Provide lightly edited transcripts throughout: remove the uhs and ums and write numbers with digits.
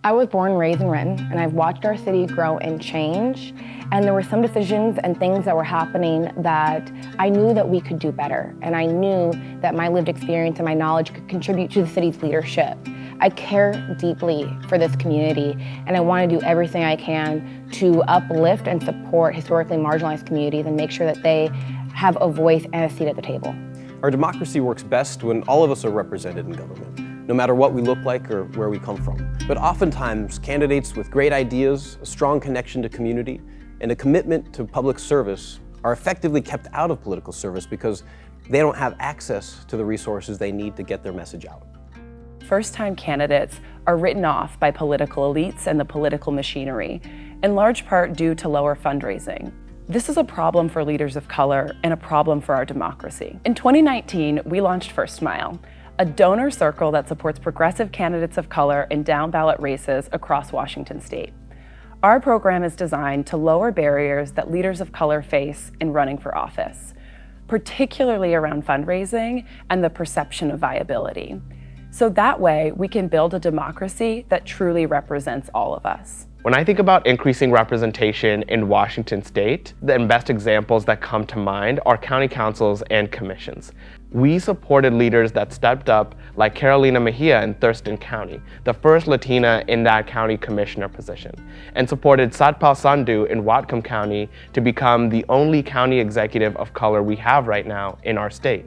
I was born and raised in Renton, and I've watched our city grow and change. And there were some decisions and things that were happening that I knew that we could do better. And I knew that my lived experience and my knowledge could contribute to the city's leadership. I care deeply for this community, and I want to do everything I can to uplift and support historically marginalized communities and make sure that they have a voice and a seat at the table. Our democracy works best when all of us are represented in government, no matter what we look like or where we come from. But oftentimes, candidates with great ideas, a strong connection to community, and a commitment to public service are effectively kept out of political service because they don't have access to the resources they need to get their message out. First-time candidates are written off by political elites and the political machinery, in large part due to lower fundraising. This is a problem for leaders of color and a problem for our democracy. In 2019, we launched First Mile, a donor circle that supports progressive candidates of color in down-ballot races across Washington state. Our program is designed to lower barriers that leaders of color face in running for office, particularly around fundraising and the perception of viability. So that way, we can build a democracy that truly represents all of us. When I think about increasing representation in Washington state, the best examples that come to mind are county councils and commissions. We supported leaders that stepped up, like Carolina Mejia in Thurston County, the first Latina in that county commissioner position, and supported Satpal Sandhu in Whatcom County to become the only county executive of color we have right now in our state.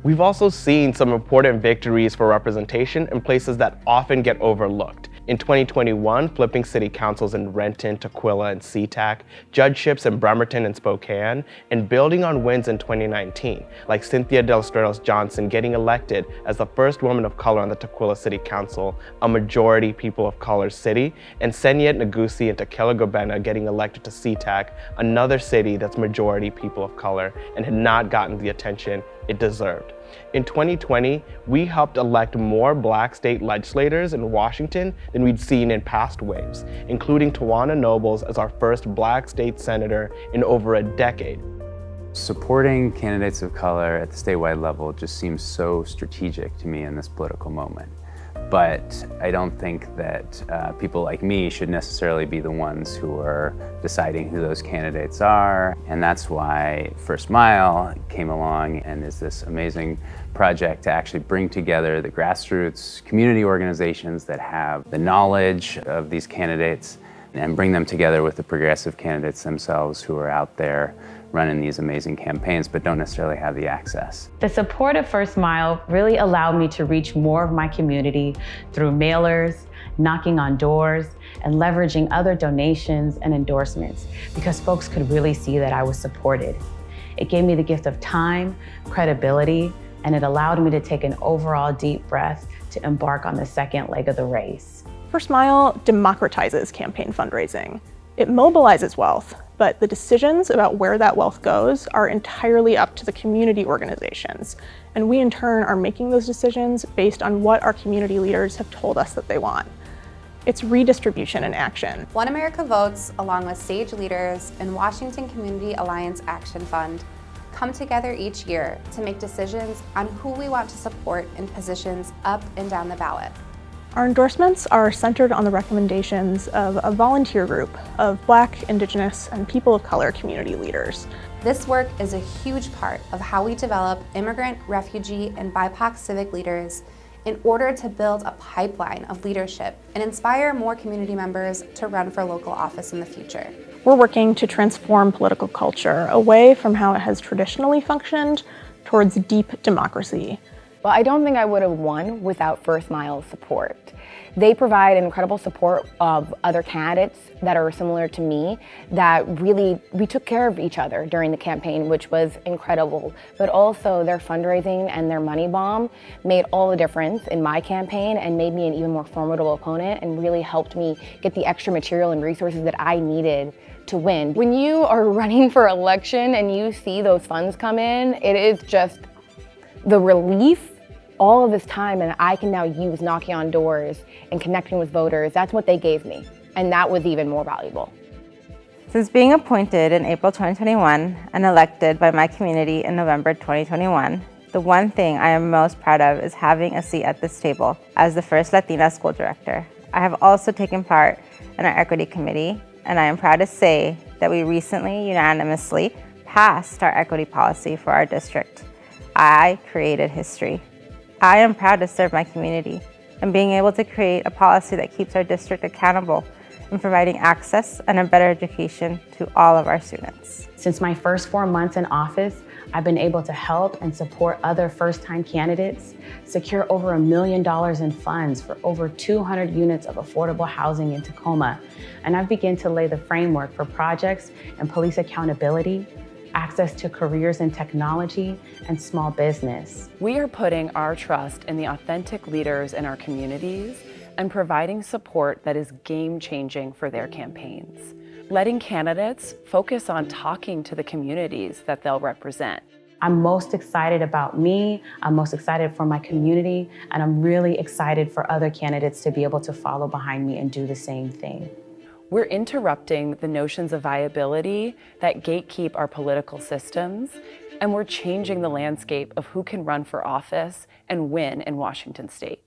We've also seen some important victories for representation in places that often get overlooked. In 2021, flipping city councils in Renton, Tukwila, and SeaTac, judgeships in Bremerton and Spokane, and building on wins in 2019, like Cynthia Del Stros Johnson getting elected as the first woman of color on the Tukwila City Council, a majority people of color city, and Senyet Nagusi and Takela Gobena getting elected to SeaTac, another city that's majority people of color and had not gotten the attention it deserved. In 2020, we helped elect more Black state legislators in Washington than we'd seen in past waves, including Tawana Nobles as our first Black state senator in over a decade. Supporting candidates of color at the statewide level just seems so strategic to me in this political moment. But I don't think that people like me should necessarily be the ones who are deciding who those candidates are. And that's why First Mile came along and is this amazing project to actually bring together the grassroots community organizations that have the knowledge of these candidates and bring them together with the progressive candidates themselves who are out there running these amazing campaigns but don't necessarily have the access. The support of First Mile really allowed me to reach more of my community through mailers, knocking on doors, and leveraging other donations and endorsements because folks could really see that I was supported. It gave me the gift of time, credibility, and it allowed me to take an overall deep breath to embark on the second leg of the race. First Mile democratizes campaign fundraising. It mobilizes wealth, but the decisions about where that wealth goes are entirely up to the community organizations. And we in turn are making those decisions based on what our community leaders have told us that they want. It's redistribution in action. One America Votes, along with SAGE leaders and Washington Community Alliance Action Fund, come together each year to make decisions on who we want to support in positions up and down the ballot. Our endorsements are centered on the recommendations of a volunteer group of Black, Indigenous, and people of color community leaders. This work is a huge part of how we develop immigrant, refugee, and BIPOC civic leaders in order to build a pipeline of leadership and inspire more community members to run for local office in the future. We're working to transform political culture away from how it has traditionally functioned towards deep democracy. Well, I don't think I would have won without First Mile's support. They provide incredible support of other candidates that are similar to me that really, we took care of each other during the campaign, which was incredible. But also their fundraising and their money bomb made all the difference in my campaign and made me an even more formidable opponent and really helped me get the extra material and resources that I needed to win. When you are running for election and you see those funds come in, it is just the relief. All of this time and I can now use knocking on doors and connecting with voters. That's what they gave me. And that was even more valuable. Since being appointed in April 2021 and elected by my community in November 2021, the one thing I am most proud of is having a seat at this table as the first Latina school director. I have also taken part in our equity committee, and I am proud to say that we recently unanimously passed our equity policy for our district. I created history. I am proud to serve my community and being able to create a policy that keeps our district accountable in providing access and a better education to all of our students. Since my first 4 months in office, I've been able to help and support other first-time candidates, secure over $1 million in funds for over 200 units of affordable housing in Tacoma, and I've begun to lay the framework for projects and police accountability, access to careers in technology, and small business. We are putting our trust in the authentic leaders in our communities and providing support that is game-changing for their campaigns, letting candidates focus on talking to the communities that they'll represent. I'm most excited about me, I'm most excited for my community, and I'm really excited for other candidates to be able to follow behind me and do the same thing. We're interrupting the notions of viability that gatekeep our political systems, and we're changing the landscape of who can run for office and win in Washington State.